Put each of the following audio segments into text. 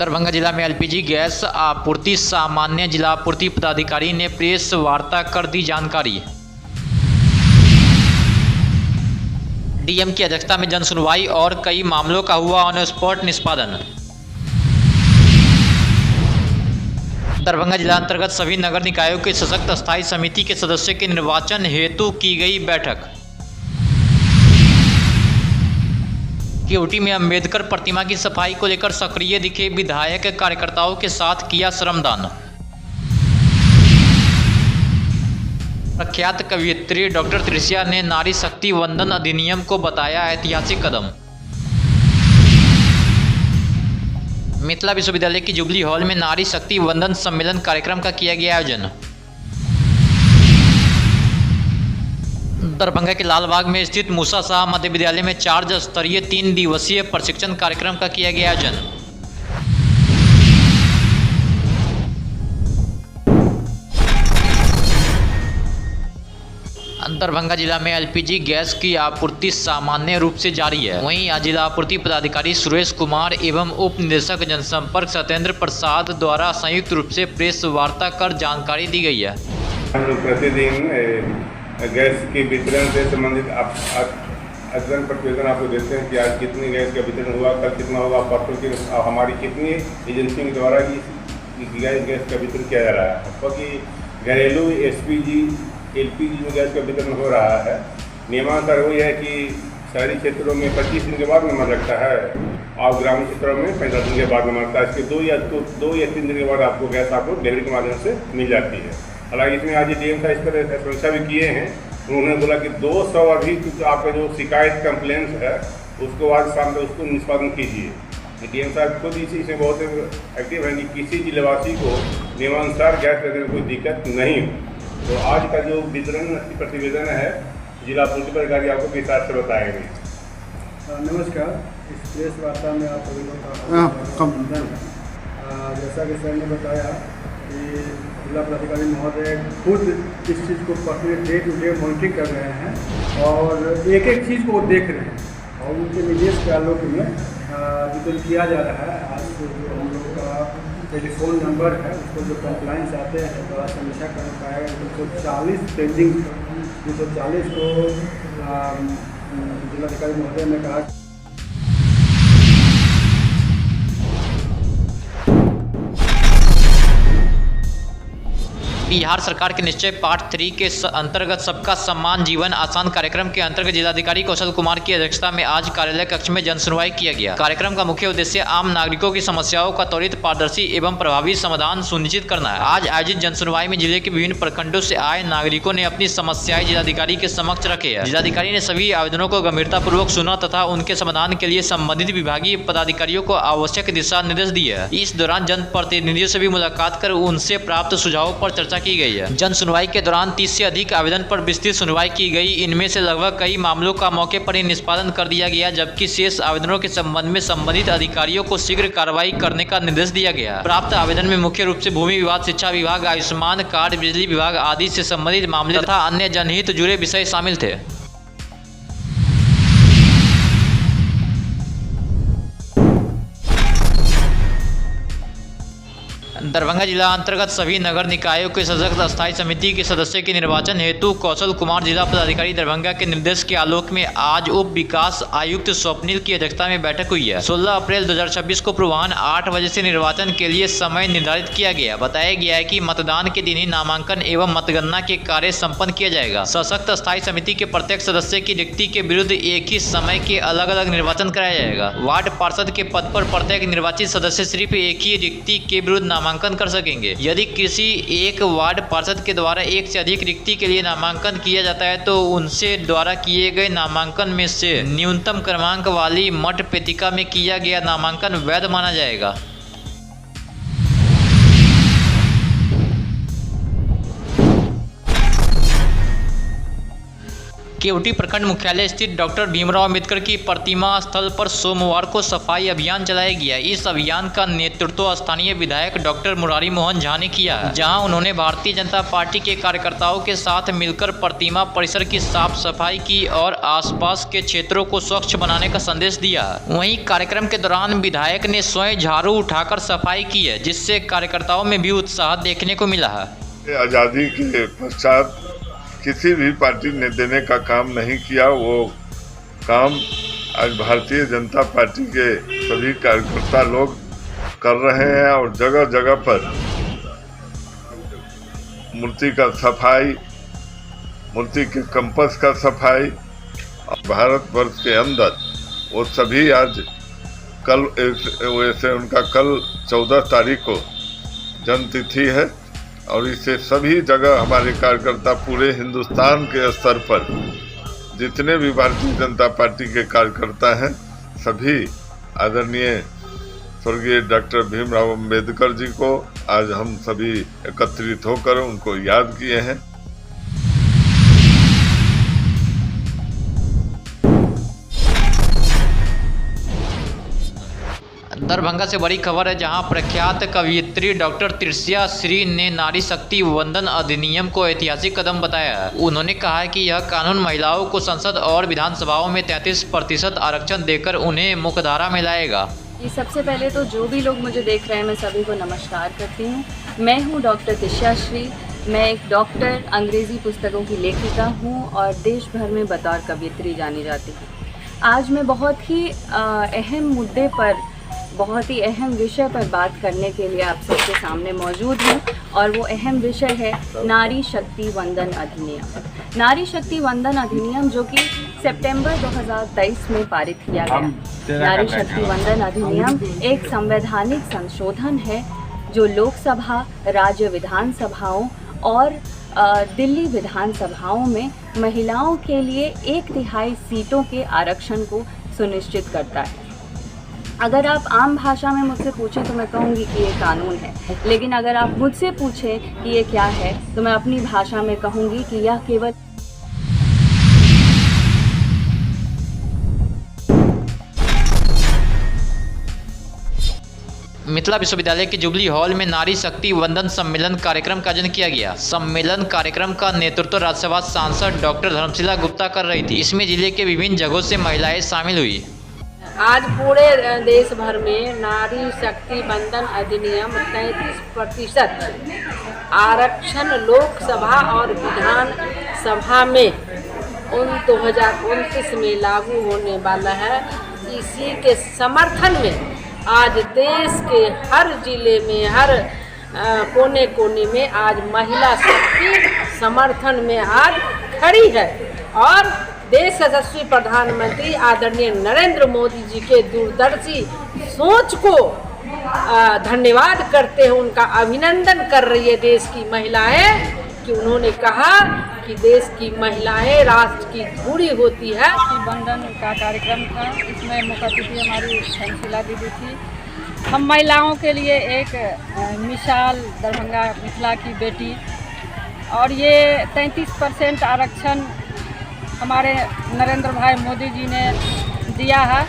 दरभंगा जिला में LPG gas आपूर्ति सामान्य जिला आपूर्ति पदाधिकारी ने प्रेस वार्ता कर दी जानकारी। डीएम की अध्यक्षता में जनसुनवाई और कई मामलों का हुआ ऑन स्पॉट निष्पादन। दरभंगा जिला अंतर्गत सभी नगर निकायों के सशक्त स्थायी समिति के सदस्य के निर्वाचन हेतु की गई बैठक। केवटी में अंबेडकर प्रतिमा की सफाई को लेकर सक्रिय दिखे विधायक, कार्यकर्ताओं के साथ किया श्रमदान। प्रख्यात कवयित्री डॉक्टर त्रिषिया ने नारी शक्ति वंदन अधिनियम को बताया ऐतिहासिक कदम। मिथिला विश्वविद्यालय की जुबली हॉल में नारी शक्ति वंदन सम्मेलन कार्यक्रम का किया गया आयोजन। दरभंगा के लालबाग में स्थित मूसा शाह मध्य विद्यालय में 4 स्तरीय 3 दिवसीय प्रशिक्षण कार्यक्रम का किया गया आयोजन। दरभंगा जिला में एलपीजी गैस की आपूर्ति सामान्य रूप से जारी है। वहीं आज जिला आपूर्ति पदाधिकारी सुरेश कुमार एवं उप निदेशक जनसंपर्क सत्येंद्र प्रसाद द्वारा संयुक्त रूप से प्रेस वार्ता कर जानकारी दी गई है। हम लोग प्रतिदिन गैस के वितरण से संबंधित अध्ययन प्रतिवेदन आपको देते हैं कि आज कितनी गैस का वितरण हुआ, कल कितना होगा, परसों की हमारी कितनी एजेंसियों के द्वारा गैस का वितरण किया जा रहा है। क्योंकि घरेलू एसपीजी एलपीजी में गैस का वितरण हो रहा है। नियमानुसार वही है कि शहरी क्षेत्रों में 25 दिन के बाद नंबर लगता है और ग्रामीण क्षेत्रों में 15 दिन के बाद नंबर लगता है। इसके 2 या 3 दिन के बाद आपको गैस आपको डिलीवरी के माध्यम से मिल जाती है। हालांकि इसमें आज डीएम साहब इस पर समीक्षा भी किए हैं। उन्होंने बोला कि 200 अभी आपका जो शिकायत कंप्लेंट्स है उसको आज शाम तक उसको निष्पादन कीजिए। डीएम साहब खुद इसमें बहुत एक्टिव हैं कि किसी जिलेवासी को नियमानुसार गैस लेने में कोई दिक्कत नहीं हो। तो आज का जो वितरण प्रतिवेदन है जिला आपूर्ति पदाधिकारी आपको विस्तार से बताएंगे। नमस्कार। इस प्रेस वार्ता में आप सभी का जैसा कि सर ने बताया कि जिला पदाधिकारी महोदय खुद इस चीज़ को पकड़े डे टू डे मॉनिटरिंग कर रहे हैं और एक एक चीज़ को वो देख रहे हैं और उनके निर्देश के आलोक में वितरण किया जा रहा है। आज जो हम लोग का टेलीफोन नंबर है उसको जो कंप्लाइंस आते हैं बड़ा समीक्षा कर पाएगा। 240 पेंडिंग 240 को जिलाधिकारी महोदय ने कहा बिहार सरकार के निश्चय पार्ट 3 के अंतर्गत सबका सम्मान जीवन आसान कार्यक्रम के अंतर्गत जिलाधिकारी कौशल कुमार की अध्यक्षता में आज कार्यालय कक्ष में जनसुनवाई किया गया। कार्यक्रम का मुख्य उद्देश्य आम नागरिकों की समस्याओं का त्वरित, पारदर्शी एवं प्रभावी समाधान सुनिश्चित करना है। आज आयोजित जनसुनवाई में जिले के विभिन्न प्रखंडों से आए नागरिकों ने अपनी समस्याएं जिलाधिकारी के समक्ष रखे हैं। जिलाधिकारी ने सभी आवेदनों को गंभीरतापूर्वक सुना तथा उनके समाधान के लिए संबंधित विभागीय पदाधिकारियों को आवश्यक दिशा निर्देश दिए। इस दौरान जनप्रतिनिधियों से भी मुलाकात कर उनसे प्राप्त सुझावों पर चर्चा की गई है। जन सुनवाई के दौरान 30 से अधिक आवेदन पर विस्तृत सुनवाई की गई। इनमें से लगभग कई मामलों का मौके पर ही निष्पादन कर दिया गया, जबकि शेष आवेदनों के संबंध में संबंधित अधिकारियों को शीघ्र कार्रवाई करने का निर्देश दिया गया। प्राप्त आवेदन में मुख्य रूप से भूमि विवाद, शिक्षा विभाग, आयुष्मान कार्ड, बिजली विभाग आदि से संबंधित मामले तथा अन्य जनहित जुड़े विषय शामिल थे। दरभंगा जिला अंतर्गत सभी नगर निकायों के सशक्त स्थायी समिति के सदस्य के निर्वाचन हेतु कौशल कुमार जिला पदाधिकारी दरभंगा के निर्देश के आलोक में आज उप विकास आयुक्त स्वप्निल की अध्यक्षता में बैठक हुई है। 16 अप्रैल 2026 को पूर्वाह्न 8 बजे से निर्वाचन के लिए समय निर्धारित किया गया। बताया गया है कि मतदान के दिन ही नामांकन एवं मतगणना के कार्य संपन्न किया जाएगा। सशक्त स्थायी समिति के प्रत्येक सदस्य की रिक्ति के विरुद्ध एक ही समय के अलग अलग निर्वाचन कराया जाएगा। वार्ड पार्षद के पद पर प्रत्येक निर्वाचित सदस्य सिर्फ एक ही रिक्ति के विरुद्ध नामांकन कर सकेंगे। यदि किसी एक वार्ड पार्षद के द्वारा एक से अधिक रिक्ति के लिए नामांकन किया जाता है तो उनसे द्वारा किए गए नामांकन में से न्यूनतम क्रमांक वाली मत पेटिका में किया गया नामांकन वैध माना जाएगा। केवटी प्रखंड मुख्यालय स्थित डॉक्टर भीमराव अंबेडकर की प्रतिमा स्थल पर सोमवार को सफाई अभियान चलाया गया। इस अभियान का नेतृत्व स्थानीय विधायक डॉक्टर मुरारी मोहन झा ने किया, जहां उन्होंने भारतीय जनता पार्टी के कार्यकर्ताओं के साथ मिलकर प्रतिमा परिसर की साफ सफाई की और आसपास के क्षेत्रों को स्वच्छ बनाने का संदेश दिया। वहीं कार्यक्रम के दौरान विधायक ने स्वयं झाड़ू उठाकर सफाई की है, जिससे कार्यकर्ताओं में भी उत्साह देखने को मिला है। आज़ादी के पश्चात किसी भी पार्टी ने देने का काम नहीं किया, वो काम आज भारतीय जनता पार्टी के सभी कार्यकर्ता लोग कर रहे हैं और जगह जगह पर मूर्ति का सफाई, मूर्ति के कैंपस का सफाई, भारतवर्ष के अंदर वो सभी आज कल वैसे उनका कल 14 तारीख को जन्मतिथि है और इसे सभी जगह हमारे कार्यकर्ता पूरे हिंदुस्तान के स्तर पर जितने भी भारतीय जनता पार्टी के कार्यकर्ता हैं सभी आदरणीय स्वर्गीय डॉक्टर भीमराव अंबेडकर जी को आज हम सभी एकत्रित होकर उनको याद किए हैं। दरभंगा से बड़ी खबर है, जहां प्रख्यात कवयित्री डॉक्टर त्रिषा श्री ने नारी शक्ति वंदन अधिनियम को ऐतिहासिक कदम बताया। उन्होंने कहा है कि यह कानून महिलाओं को संसद और विधानसभाओं में 33% आरक्षण देकर उन्हें मुख्यधारा में लाएगा। सबसे पहले तो जो भी लोग मुझे देख रहे हैं मैं सभी को नमस्कार करती हूँ। मैं हूँ डॉक्टर त्रिषा श्री। मैं एक डॉक्टर, अंग्रेज़ी पुस्तकों की लेखिका हूँ और देश भर में बतौर कवयित्री जानी जाती हूँ। आज मैं बहुत ही अहम मुद्दे पर, बहुत ही अहम विषय पर बात करने के लिए आप सबके सामने मौजूद हूँ और वो अहम विषय है नारी शक्ति वंदन अधिनियम। नारी शक्ति वंदन अधिनियम जो कि सितंबर 2023 में पारित किया गया। नारी शक्ति वंदन अधिनियम एक संवैधानिक संशोधन है जो लोकसभा, राज्य विधानसभाओं और दिल्ली विधानसभाओं में महिलाओं के लिए 1/3 सीटों के आरक्षण को सुनिश्चित करता है। अगर आप आम भाषा में मुझसे पूछें तो मैं कहूँगी कि ये कानून है, लेकिन अगर आप मुझसे पूछें कि ये क्या है तो मैं अपनी भाषा में कहूँगी कि यह केवल मिथिला विश्वविद्यालय के जुबली हॉल में नारी शक्ति वंदन सम्मेलन कार्यक्रम का आयोजन किया गया। सम्मेलन कार्यक्रम का नेतृत्व राज्यसभा सांसद डॉक्टर धर्मशिला गुप्ता कर रही थी। इसमें जिले के विभिन्न जगहों से महिलाएं शामिल हुई। आज पूरे देश भर में नारी शक्ति वंदन अधिनियम 33% आरक्षण लोकसभा और विधानसभा में 2029 में लागू होने वाला है। इसी के समर्थन में आज देश के हर जिले में, हर कोने कोने में आज महिला शक्ति समर्थन में आज खड़ी है और देश यशस्वी प्रधानमंत्री आदरणीय नरेंद्र मोदी जी के दूरदर्शी सोच को धन्यवाद करते हैं, उनका अभिनंदन कर रही है देश की महिलाएं कि उन्होंने कहा कि देश की महिलाएं राष्ट्र की धुरी होती है। वंदन का कार्यक्रम था, इसमें मुख्य अतिथि हमारी धर्मशिला दीदी थी। हम महिलाओं के लिए एक मिसाल दरभंगा मिथिला की बेटी, और ये 33% आरक्षण हमारे नरेंद्र भाई मोदी जी ने दिया है।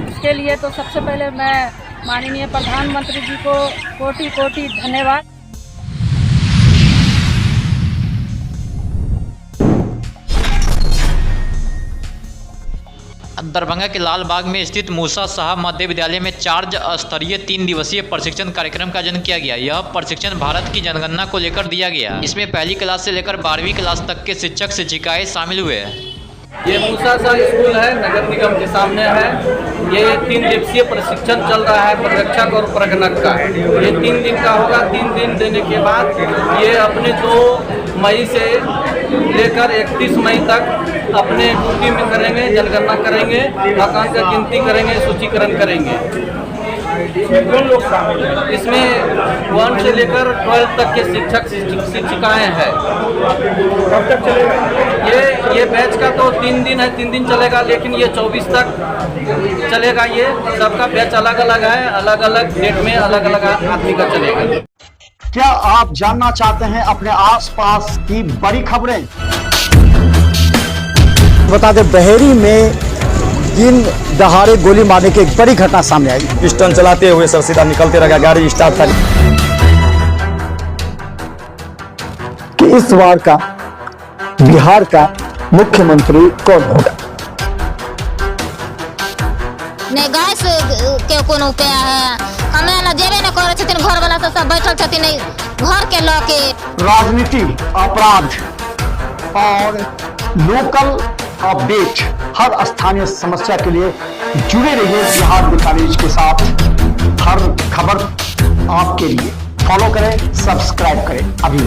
उसके लिए तो सबसे पहले मैं माननीय प्रधानमंत्री जी को कोटि कोटि धन्यवाद। दरभंगा के लाल बाग में स्थित मूसा साहब मध्य विद्यालय में 4 स्तरीय 3 दिवसीय प्रशिक्षण कार्यक्रम का आयोजन किया गया। यह प्रशिक्षण भारत की जनगणना को लेकर दिया गया। इसमें पहली क्लास से लेकर 12वीं क्लास तक के शिक्षक शिक्षिकाएं शामिल हुए। ये मूसा साहब स्कूल है, नगर निगम के सामने है। ये 3 दिवसीय प्रशिक्षण चल रहा है पर्यवेक्षक और प्रगणक का। ये 3 दिन का होगा। 3 दिन देने के बाद ये अपने 2 मई से लेकर 31 मई तक अपने ड्यूटी में करेंगे, जनगणना करेंगे, आकांक्षा गिनती करेंगे, सूचीकरण करेंगे। कौन लोग शामिल हैं? इसमें 1 से लेकर 12 तक के शिक्षक शिक्षिकाएं हैं। कब तक चलेगा ये बैच का तो 3 दिन है, 3 दिन चलेगा, लेकिन ये 24 तक चलेगा। ये सबका बैच अलग अलग है, अलग अलग डेट में अलग अलग आदमी का चलेगा। क्या आप जानना चाहते हैं अपने आसपास की बड़ी खबरें? बता दें, बहेरी में दिन दहाड़े गोली मारने की एक बड़ी घटना सामने आई। पिस्टन चलाते हुए सर सीधा निकलते रहा, गाड़ी स्टार्ट था। कि इस बार का बिहार का मुख्यमंत्री कौन होगा? नहीं गैस के कोनो उपाय है, हमें ना जेबे न करे छथिन, घर वाला सब बैठल छथिन घर के लके। राजनीति, अपराध और लोकल अपडेट, हर स्थानीय समस्या के लिए जुड़े रहिए बिहार दिखा न्यूज के साथ। हर खबर आपके लिए फॉलो करें, सब्सक्राइब करें अभी।